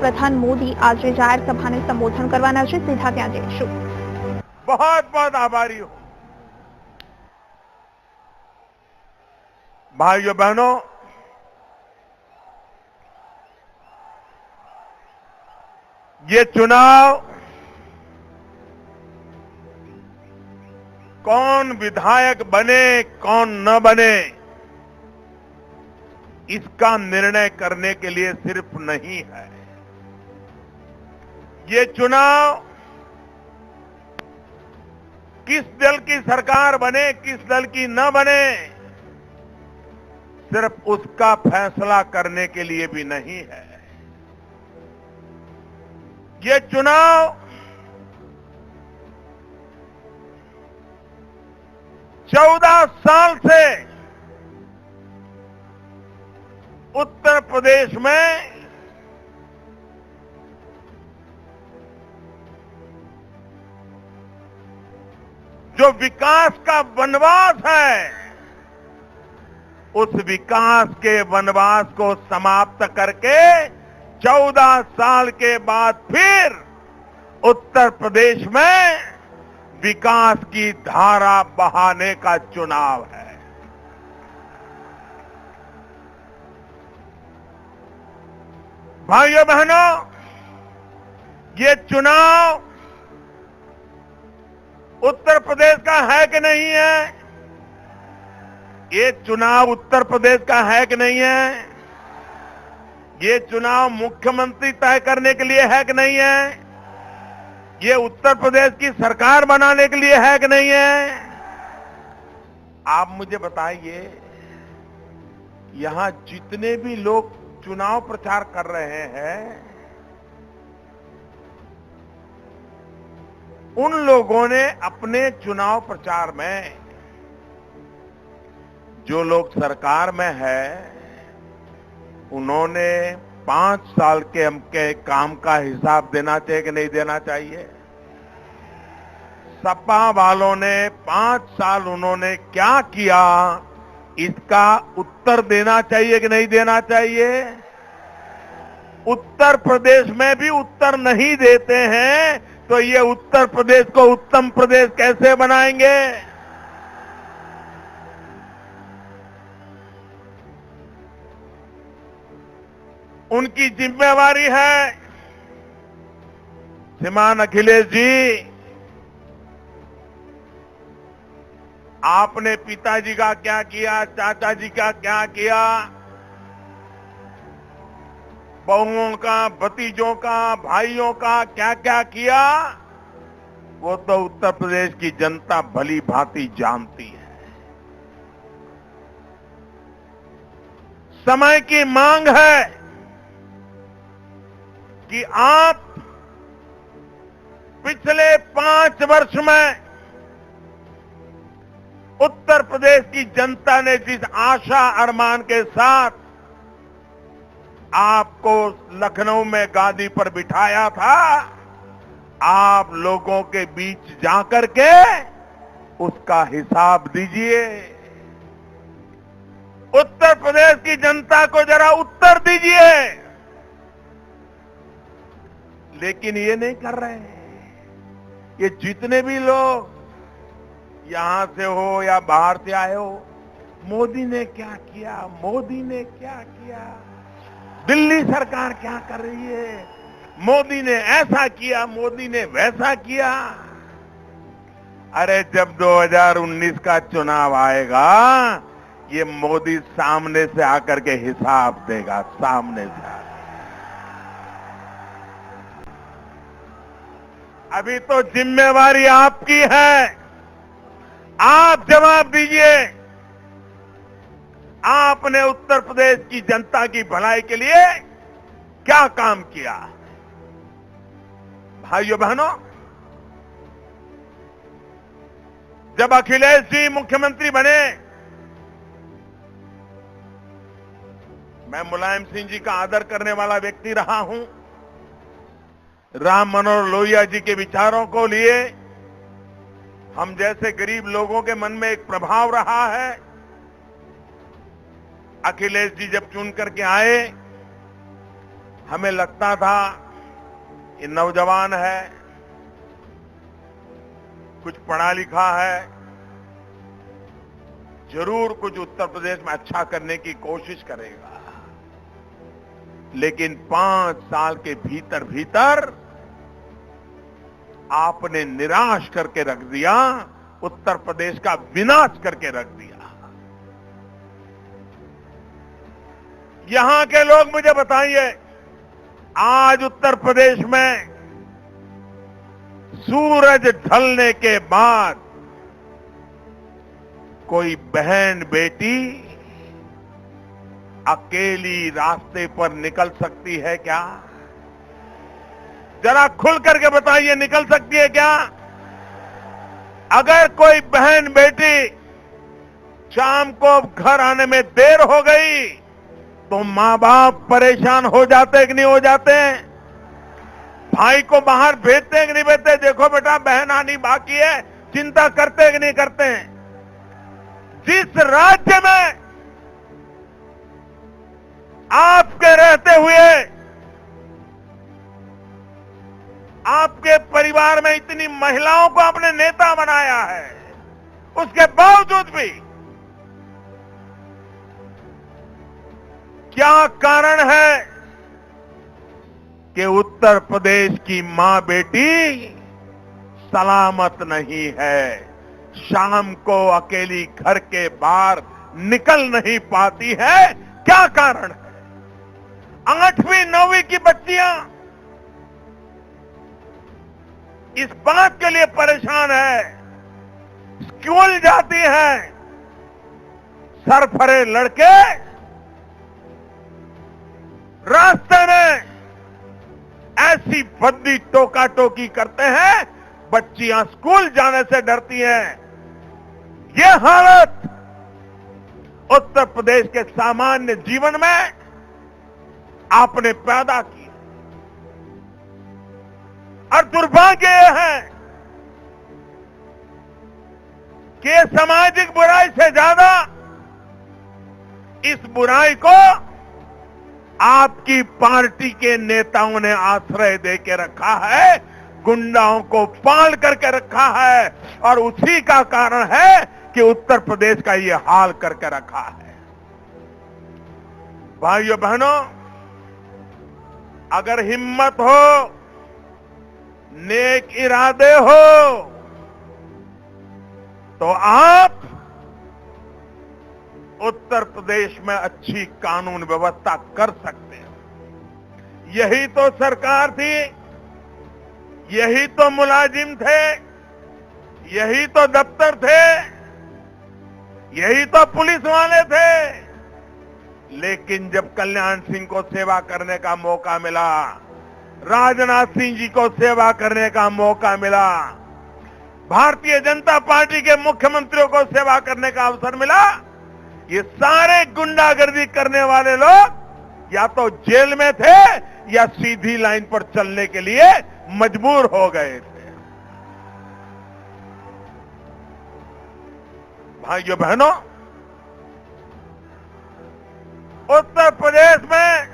વડાપ્રધાન મોદી આજે જાહેર સભાને સંબોધન કરવાના છે। સીધા ત્યાં જઈશું। बहुत बहुत आभारी हूं। भाइयों बहनों, ये चुनाव कौन विधायक बने कौन न बने, इसका निर्णय करने के लिए सिर्फ नहीं है। ये चुनाव किस दल की सरकार बने किस दल की न बने, सिर्फ उसका फैसला करने के लिए भी नहीं है। ये चुनाव चौदह साल से उत्तर प्रदेश में जो विकास का वनवास है, उस विकास के वनवास को समाप्त करके 14 साल के बाद फिर उत्तर प्रदेश में विकास की धारा बहाने का चुनाव है। भाइयों बहनों, ये चुनाव उत्तर प्रदेश का है कि नहीं है? ये चुनाव उत्तर प्रदेश का है कि नहीं है? ये चुनाव मुख्यमंत्री तय करने के लिए है कि नहीं है? ये उत्तर प्रदेश की सरकार बनाने के लिए है कि नहीं है? आप मुझे बताइए, यहां जितने भी लोग चुनाव प्रचार कर रहे हैं, उन लोगों ने अपने चुनाव प्रचार में, जो लोग सरकार में है, उन्होंने 5 साल के काम का हिसाब देना चाहिए कि नहीं देना चाहिए? सपा वालों ने 5 साल उन्होंने क्या किया, इसका उत्तर देना चाहिए कि नहीं देना चाहिए? उत्तर प्रदेश में भी उत्तर नहीं देते हैं, तो ये उत्तर प्रदेश को उत्तम प्रदेश कैसे बनाएंगे? उनकी जिम्मेवारी है। श्रीमान अखिलेश जी, आपने पिताजी का क्या किया, चाचा जी का क्या किया, बहुओं का, भतीजों का, भाइयों का क्या क्या किया, वो तो उत्तर प्रदेश की जनता भली भांति जानती है। समय की मांग है कि आप पिछले 5 वर्ष में उत्तर प्रदेश की जनता ने जिस आशा अरमान के साथ आपको लखनऊ में गादी पर बिठाया था, आप लोगों के बीच जाकर के उसका हिसाब दीजिए। उत्तर प्रदेश की जनता को जरा उत्तर दीजिए। लेकिन ये नहीं कर रहे हैं। ये जितने भी लोग यहां से हो या बाहर से आए हो, मोदी ने क्या किया, मोदी ने क्या किया, दिल्ली सरकार क्या कर रही है, मोदी ने ऐसा किया, मोदी ने वैसा किया। अरे जब 2019 का चुनाव आएगा, ये मोदी सामने से आकर के हिसाब देगा, सामने से आकर। अभी तो जिम्मेवारी आपकी है, आप जवाब दीजिए। आपने उत्तर प्रदेश की जनता की भलाई के लिए क्या काम किया? भाइयों बहनों, जब अखिलेश जी मुख्यमंत्री बने, मैं मुलायम सिंह जी का आदर करने वाला व्यक्ति रहा हूं। राम मनोहर लोहिया जी के विचारों को लिए हम जैसे गरीब लोगों के मन में एक प्रभाव रहा है। अखिलेश जी जब चुन करके आए हमें लगता था ये नौजवान है, कुछ पढ़ा लिखा है, जरूर कुछ उत्तर प्रदेश में अच्छा करने की कोशिश करेगा। लेकिन 5 साल के भीतर भीतर आपने निराश करके रख दिया, उत्तर प्रदेश का विनाश करके रख दिया। यहां के लोग मुझे बताइए, आज उत्तर प्रदेश में सूरज ढलने के बाद कोई बहन बेटी अकेली रास्ते पर निकल सकती है क्या? जरा खुल करके बताइए, निकल सकती है क्या? अगर कोई बहन बेटी शाम को घर आने में देर हो गई तो मां बाप परेशान हो जाते कि नहीं हो जाते? भाई को बाहर भेजते हैं कि नहीं भेजते? देखो बेटा बहन आनी बाकी है, चिंता करते कि नहीं करते? जिस राज्य में आपके रहते हुए आपके परिवार में इतनी महिलाओं को आपने नेता बनाया है, उसके बावजूद भी क्या कारण है कि उत्तर प्रदेश की मां बेटी सलामत नहीं है, शाम को अकेली घर के बाहर निकल नहीं पाती है? क्या कारण है? 8वीं 9वीं की बच्चियां इस बात के लिए परेशान है, स्कूल जाती हैं, सरफरे लड़के रास्ते में ऐसी भद्दी टोका टोकी करते हैं, बच्चियां स्कूल जाने से डरती हैं। ये हालत उत्तर प्रदेश के सामान्य जीवन में आपने पैदा की और दुर्भाग्य यह है कि सामाजिक बुराई से ज्यादा इस बुराई को आपकी पार्टी के नेताओं ने आश्रय देके रखा है, गुंडाओं को पाल करके रखा है, और उसी का कारण है कि उत्तर प्रदेश का ये हाल करके रखा है। भाइयों बहनों, अगर हिम्मत हो, नेक इरादे हो, तो आप उत्तर प्रदेश में अच्छी कानून व्यवस्था कर सकते हैं। यही तो सरकार थी, यही तो मुलाजिम थे, यही तो दफ्तर थे, यही तो पुलिस वाले थे। लेकिन जब कल्याण सिंह को सेवा करने का मौका मिला, राजनाथ सिंह जी को सेवा करने का मौका मिला, भारतीय जनता पार्टी के मुख्यमंत्रियों को सेवा करने का अवसर मिला, ये सारे गुंडागर्दी करने वाले लोग या तो जेल में थे या सीधी लाइन पर चलने के लिए मजबूर हो गए थे। भाइयों बहनों, उत्तर प्रदेश में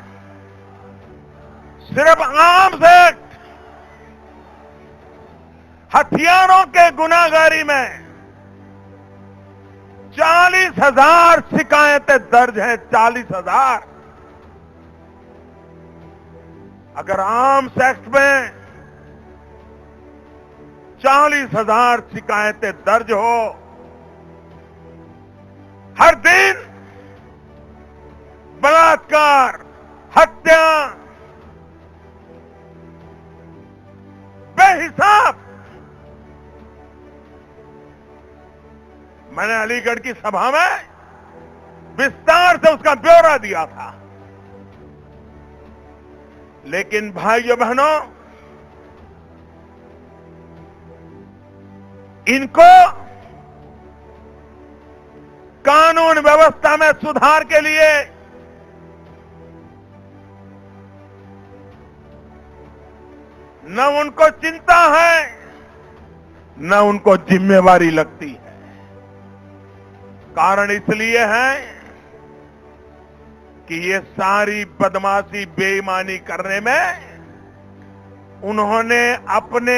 सिर्फ आर्म्स एक्ट, हथियारों के गुनाहगारी में 40,000 शिकायतें दर्ज हैं। 40,000। अगर आर्म्स एक्ट में 40,000 शिकायतें दर्ज हो, हर दिन बलात्कार, हत्या, बेहिसाब। मैंने अलीगढ़ की सभा में विस्तार से उसका ब्यौरा दिया था। लेकिन भाइयों बहनों, इनको कानून व्यवस्था में सुधार के लिए न उनको चिंता है, न उनको जिम्मेवारी लगती है। कारण इसलिए है कि ये सारी बदमाशी बेईमानी करने में उन्होंने अपने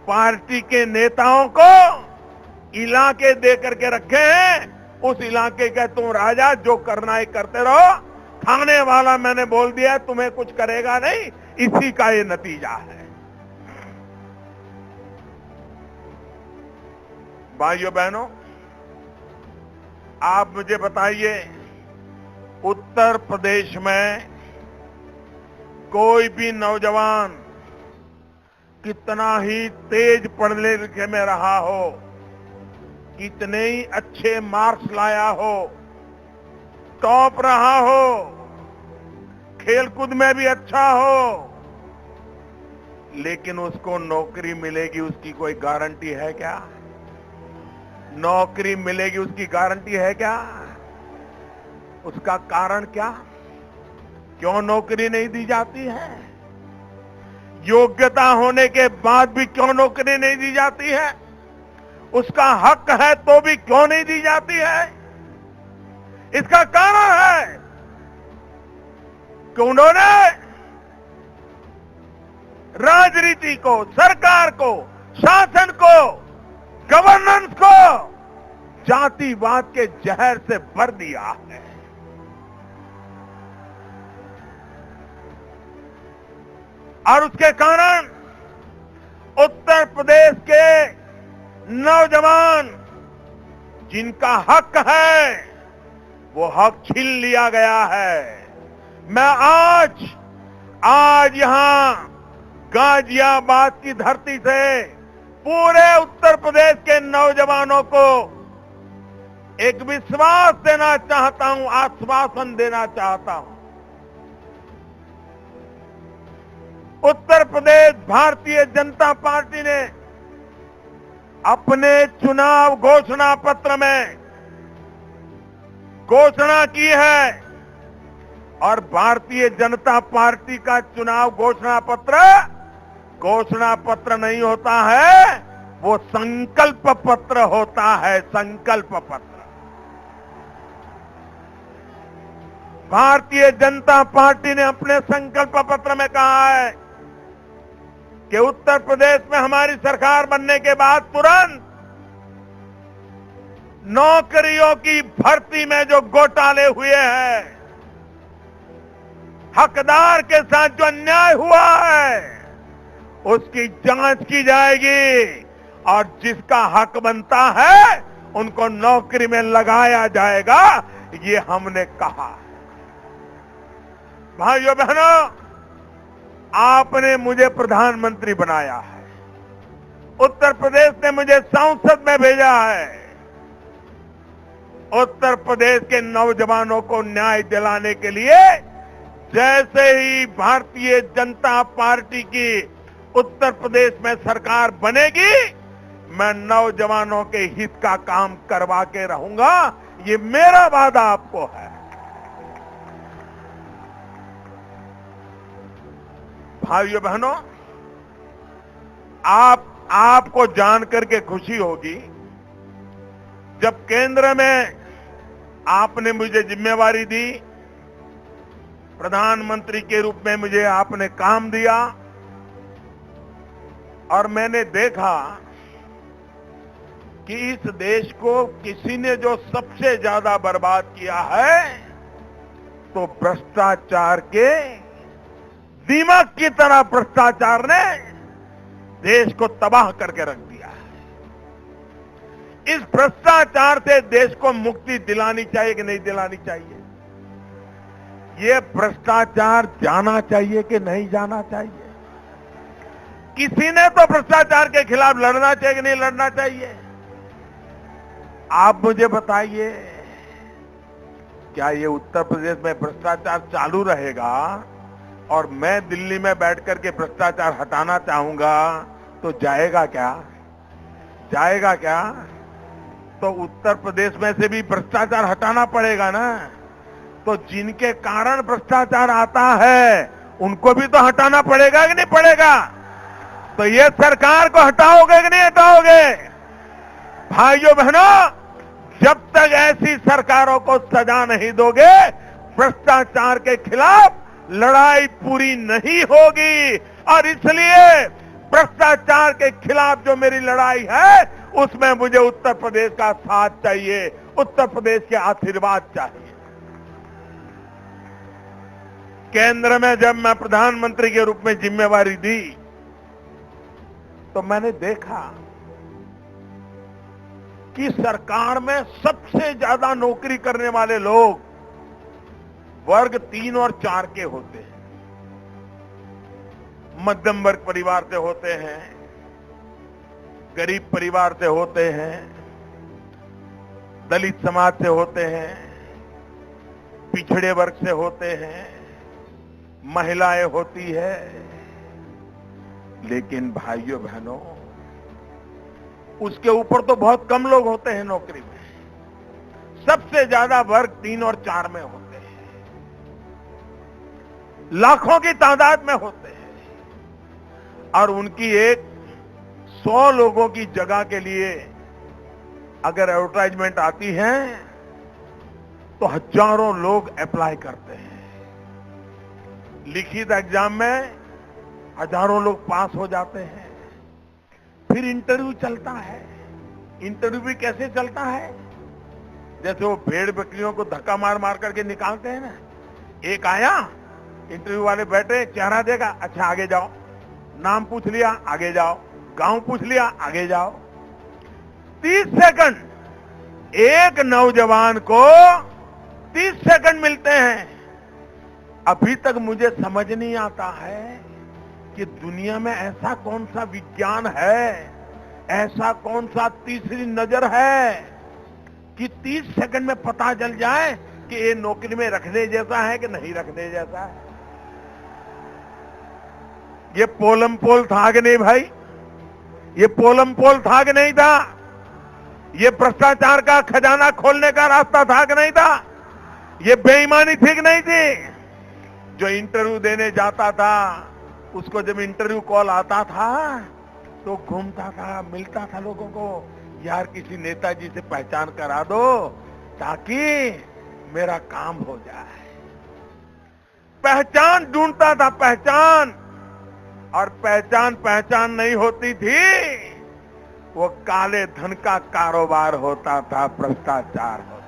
पार्टी के नेताओं को इलाके दे करके रखे हैं। उस इलाके का तुम राजा, जो करना है करते रहो, खाने वाला मैंने बोल दिया तुम्हें कुछ करेगा नहीं। इसी का ये नतीजा है। भाइयों बहनों, आप मुझे बताइए, उत्तर प्रदेश में कोई भी नौजवान कितना ही तेज पढ़ने लिखे में रहा हो, कितने ही अच्छे मार्क्स लाया हो, टॉप रहा हो, खेलकूद में भी अच्छा हो, लेकिन उसको नौकरी मिलेगी उसकी कोई गारंटी है क्या? नौकरी मिलेगी उसकी गारंटी है क्या? उसका कारण क्या? क्यों नौकरी नहीं दी जाती है? योग्यता होने के बाद भी क्यों नौकरी नहीं दी जाती है? उसका हक है तो भी क्यों नहीं दी जाती है? इसका कारण है कि उन्होंने राजनीति को, सरकार को, शासन को, गवर्नेंस को जातिवाद के जहर से भर दिया है। और उसके कारण उत्तर प्रदेश के नौजवान जिनका हक है वो हक छीन लिया गया है। मैं आज यहां गाजियाबाद की धरती से पूरे उत्तर प्रदेश के नौजवानों को एक विश्वास देना चाहता हूं, आश्वासन देना चाहता हूं। उत्तर प्रदेश भारतीय जनता पार्टी ने अपने चुनाव घोषणा पत्र में घोषणा की है, और भारतीय जनता पार्टी का चुनाव घोषणा पत्र नहीं होता है, वो संकल्प पत्र होता है। संकल्प पत्र। भारतीय जनता पार्टी ने अपने संकल्प पत्र में कहा है कि उत्तर प्रदेश में हमारी सरकार बनने के बाद तुरंत नौकरियों की भर्ती में जो घोटाले हुए हैं, हकदार के साथ जो अन्याय हुआ है, उसकी जांच की जाएगी और जिसका हक बनता है उनको नौकरी में लगाया जाएगा। ये हमने कहा। भाइयों बहनों, आपने मुझे प्रधानमंत्री बनाया है, उत्तर प्रदेश ने मुझे संसद में भेजा है। उत्तर प्रदेश के नौजवानों को न्याय दिलाने के लिए जैसे ही भारतीय जनता पार्टी की उत्तर प्रदेश में सरकार बनेगी, मैं नौजवानों के हित का काम करवा के रहूंगा। ये मेरा वादा आपको है। भाइयों बहनों, आपको जानकर के खुशी होगी, जब केंद्र में आपने मुझे जिम्मेवारी दी, प्रधानमंत्री के रूप में मुझे आपने काम दिया, और मैंने देखा कि इस देश को किसी ने जो सबसे ज्यादा बर्बाद किया है, तो भ्रष्टाचार के दीमक की तरह भ्रष्टाचार ने देश को तबाह करके रख दिया है। इस भ्रष्टाचार से देश को मुक्ति दिलानी चाहिए कि नहीं दिलानी चाहिए? ये भ्रष्टाचार जाना चाहिए कि नहीं जाना चाहिए? किसी ने तो भ्रष्टाचार के खिलाफ लड़ना चाहिए कि नहीं लड़ना चाहिए? आप मुझे बताइए, क्या ये उत्तर प्रदेश में भ्रष्टाचार चालू रहेगा और मैं दिल्ली में बैठकर के भ्रष्टाचार हटाना चाहूंगा तो जाएगा क्या? जाएगा क्या? तो उत्तर प्रदेश में से भी भ्रष्टाचार हटाना पड़ेगा ना। तो जिनके कारण भ्रष्टाचार आता है उनको भी तो हटाना पड़ेगा कि नहीं पड़ेगा? तो ये सरकार को हटाओगे कि नहीं हटाओगे? भाइयों बहनों, जब तक ऐसी सरकारों को सजा नहीं दोगे, भ्रष्टाचार के खिलाफ लड़ाई पूरी नहीं होगी। और इसलिए भ्रष्टाचार के खिलाफ जो मेरी लड़ाई है उसमें मुझे उत्तर प्रदेश का साथ चाहिए, उत्तर प्रदेश के आशीर्वाद चाहिए। केंद्र में जब मैं प्रधानमंत्री के रूप में जिम्मेवारी दी तो मैंने देखा कि सरकार में सबसे ज्यादा नौकरी करने वाले लोग वर्ग 3 और 4 के होते हैं। मध्यम वर्ग परिवार से होते हैं, गरीब परिवार से होते हैं, दलित समाज से होते हैं, पिछड़े वर्ग से होते हैं, महिलाएं होती है। लेकिन भाइयों बहनों, उसके ऊपर तो बहुत कम लोग होते हैं नौकरी में। सबसे ज्यादा वर्ग 3 और 4 में होते हैं, लाखों की तादाद में होते हैं। और उनकी एक 100 लोगों की जगह के लिए अगर एडवर्टाइजमेंट आती है तो हजारों लोग अप्लाई करते हैं। लिखित एग्जाम में हजारों लोग पास हो जाते हैं। फिर इंटरव्यू चलता है। इंटरव्यू भी कैसे चलता है? जैसे वो भेड़ बकरियों को धक्का मार मार करके निकालते हैं ना। एक आया, इंटरव्यू वाले बैठे, चेहरा देखा, अच्छा आगे जाओ, नाम पूछ लिया, आगे जाओ, गांव पूछ लिया, आगे जाओ। 30 सेकंड एक नौजवान को 30 सेकंड मिलते हैं। अभी तक मुझे समझ नहीं आता है कि दुनिया में ऐसा कौन सा विज्ञान है, ऐसा कौन सा तीसरी नजर है कि 30 सेकंड में पता चल जाए कि ये नौकरी में रखने जैसा है कि नहीं रखने जैसा है। ये पोलम पोल था कि नहीं भाई? ये पोलम पोल था कि नहीं था? ये भ्रष्टाचार का खजाना खोलने का रास्ता था कि नहीं था? ये बेईमानी थी कि नहीं थी? जो इंटरव्यू देने जाता था उसको जब इंटरव्यू कॉल आता था तो घूमता था, मिलता था लोगों को, यार किसी नेताजी से पहचान करा दो ताकि मेरा काम हो जाए। पहचान ढूंढता था, पहचान। और पहचान नहीं होती थी, वो काले धन का कारोबार होता था, भ्रष्टाचार होता।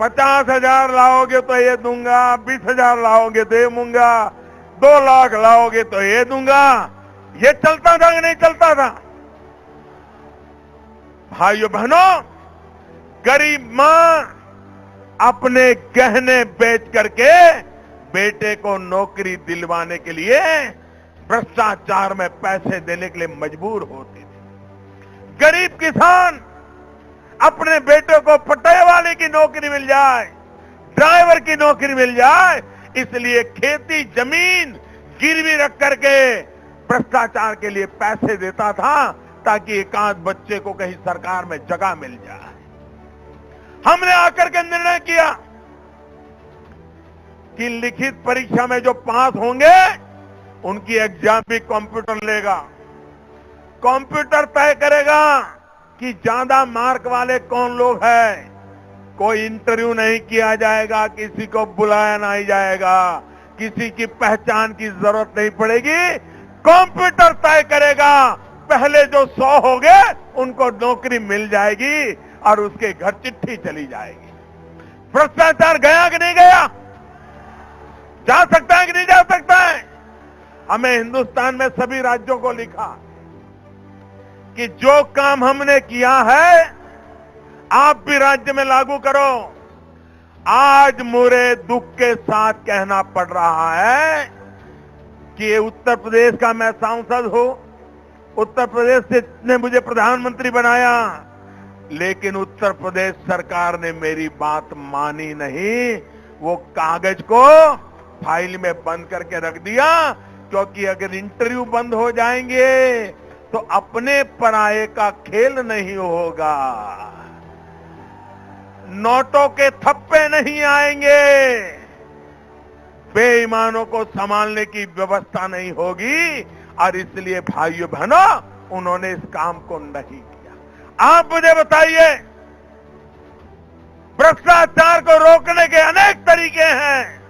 50,000 लाओगे तो ये दूंगा, 20,000 लाओगे तो ये दूंगा, 2 लाख लाओगे तो ये दूंगा। ये चलता था कि नहीं चलता था? भाइयों बहनों, गरीब मां अपने गहने बेच करके बेटे को नौकरी दिलवाने के लिए भ्रष्टाचार में पैसे देने के लिए मजबूर होती थी। गरीब किसान अपने बेटे को पट्टे वाले की नौकरी मिल जाए, ड्राइवर की नौकरी मिल जाए, इसलिए खेती जमीन गिरवी रख करके भ्रष्टाचार के लिए पैसे देता था ताकि एकाध बच्चे को कहीं सरकार में जगह मिल जाए। हमने आकर के निर्णय किया कि लिखित परीक्षा में जो पास होंगे उनकी एग्जाम भी कंप्यूटर लेगा। कंप्यूटर तय करेगा कि ज्यादा मार्क वाले कौन लोग हैं। कोई इंटरव्यू नहीं किया जाएगा, किसी को बुलाया नहीं जाएगा, किसी की पहचान की जरूरत नहीं पड़ेगी। कंप्यूटर तय करेगा, पहले जो 100 हो गए उनको नौकरी मिल जाएगी और उसके घर चिट्ठी चली जाएगी। भ्रष्टाचार गया कि नहीं गया? जा सकता है कि नहीं जा सकता है? हमें हिंदुस्तान में सभी राज्यों को लिखा कि जो काम हमने किया है आप भी राज्य में लागू करो। आज मुझे दुख के साथ कहना पड़ रहा है कि उत्तर प्रदेश का मैं सांसद हूं, उत्तर प्रदेश से ने मुझे प्रधानमंत्री बनाया, लेकिन उत्तर प्रदेश सरकार ने मेरी बात मानी नहीं। वो कागज को फाइल में बंद करके रख दिया, क्योंकि अगर इंटरव्यू बंद हो जाएंगे तो अपने पराये का खेल नहीं होगा, नोटों के थप्पे नहीं आएंगे, बेईमानों को संभालने की व्यवस्था नहीं होगी। और इसलिए भाइयों बहनों, उन्होंने इस काम को नहीं किया। आप मुझे बताइए, भ्रष्टाचार को रोकने के अनेक तरीके हैं,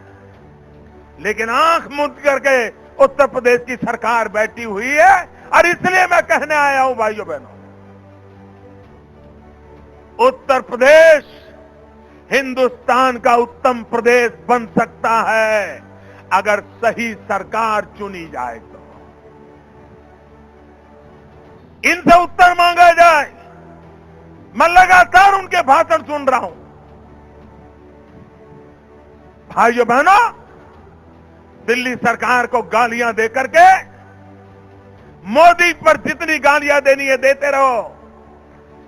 लेकिन आंख मूंद करके उत्तर प्रदेश की सरकार बैठी हुई है। और इसलिए मैं कहने आया हूं भाइयों बहनों, उत्तर प्रदेश हिंदुस्तान का उत्तम प्रदेश बन सकता है अगर सही सरकार चुनी जाए तो। इनसे उत्तर मांगा जाए। मैं लगातार उनके भाषण सुन रहा हूं। भाइयों बहनों, दिल्ली सरकार को गालियां देकर के मोदी पर जितनी गालियां देनी है देते रहो।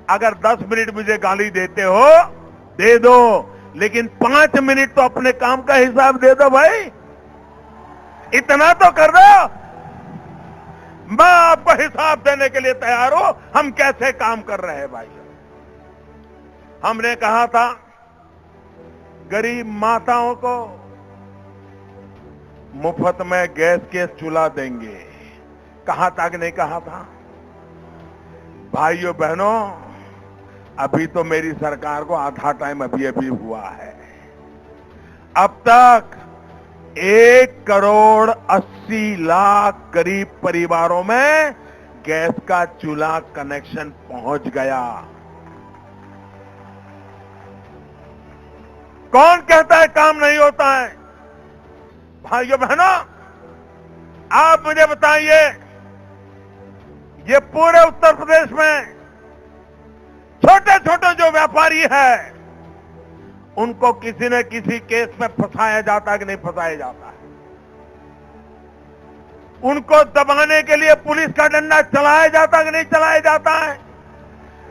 अगर 10 मिनट मुझे गाली देते हो दे दो, लेकिन 5 मिनट तो अपने काम का हिसाब दे दो भाई। इतना तो कर दो। मैं आपको हिसाब देने के लिए तैयार हूं हम कैसे काम कर रहे हैं भाई। हमने कहा था गरीब माताओं को मुफ्त में गैस के चूल्हा देंगे। कहा था कि नहीं कहा था? भाइयों बहनों, अभी तो मेरी सरकार को आधा टाइम अभी हुआ है। अब तक 1,80,00,000 गरीब परिवारों में गैस का चूल्हा कनेक्शन पहुंच गया। कौन कहता है काम नहीं होता है? भाइयों बहनों, आप मुझे बताइए, ये पूरे उत्तर प्रदेश में छोटे छोटे जो व्यापारी है उनको किसी न किसी केस में फंसाया जाता है कि नहीं फंसाया जाता है? उनको दबाने के लिए पुलिस का डंडा चलाया जाता है कि नहीं चलाया जाता है?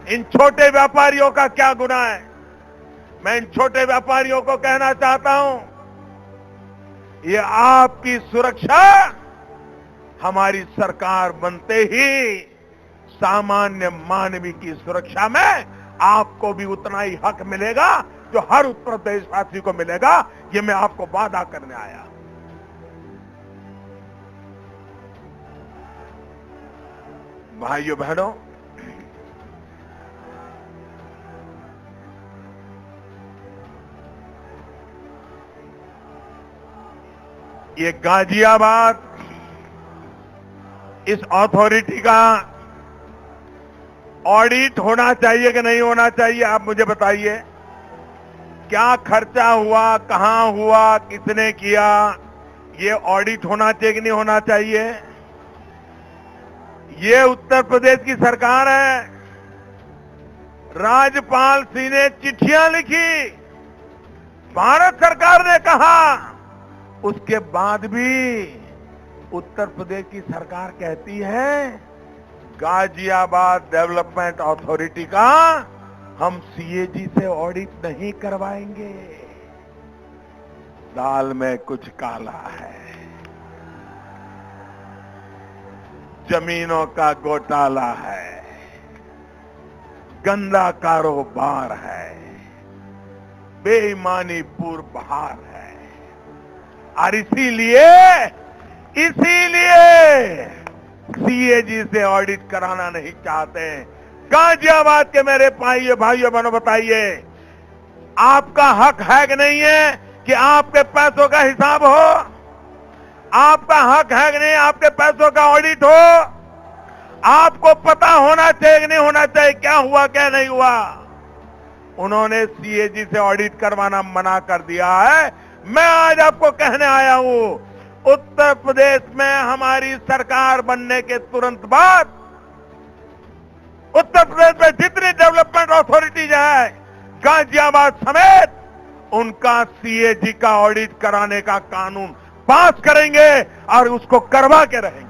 इन छोटे व्यापारियों का क्या गुनाह है? मैं इन छोटे व्यापारियों को कहना चाहता हूं, ये आपकी सुरक्षा हमारी सरकार बनते ही सामान्य मानवी की सुरक्षा में आपको भी उतना ही हक मिलेगा जो हर उत्तर प्रदेशवासी को मिलेगा। ये मैं आपको वादा करने आया। भाइयों बहनों, ये गाजियाबाद इस अथॉरिटी का ऑडिट होना चाहिए कि नहीं होना चाहिए? आप मुझे बताइए। क्या खर्चा हुआ, कहां हुआ, किसने किया, ये ऑडिट होना चाहिए कि नहीं होना चाहिए? ये उत्तर प्रदेश की सरकार है। राज्यपाल सिंह ने चिट्ठियां लिखी, भारत सरकार ने कहा, उसके बाद भी उत्तर प्रदेश की सरकार कहती है गाजियाबाद डेवलपमेंट अथॉरिटी का हम सीएजी से ऑडिट नहीं करवाएंगे। दाल में कुछ काला है, जमीनों का घोटाला है, गंदा कारोबार है, बेईमानी पूर बहार है। और इसीलिए सीएजी से ऑडिट कराना नहीं चाहते। गाजियाबाद के मेरे भाइयों बहनों, बताइए, आपका हक है कि नहीं है कि आपके पैसों का हिसाब हो? आपका हक है कि नहीं आपके पैसों का ऑडिट हो? आपको पता होना चाहिए कि नहीं होना चाहिए क्या हुआ क्या नहीं हुआ? उन्होंने सीएजी से ऑडिट करवाना मना कर दिया है। मैं आज आपको कहने आया हूं, उत्तर प्रदेश में हमारी सरकार बनने के तुरंत बाद उत्तर प्रदेश में जितनी डेवलपमेंट अथॉरिटीज है, गाजियाबाद समेत, उनका सीएजी का ऑडिट कराने का कानून पास करेंगे और उसको करवा के रहेंगे।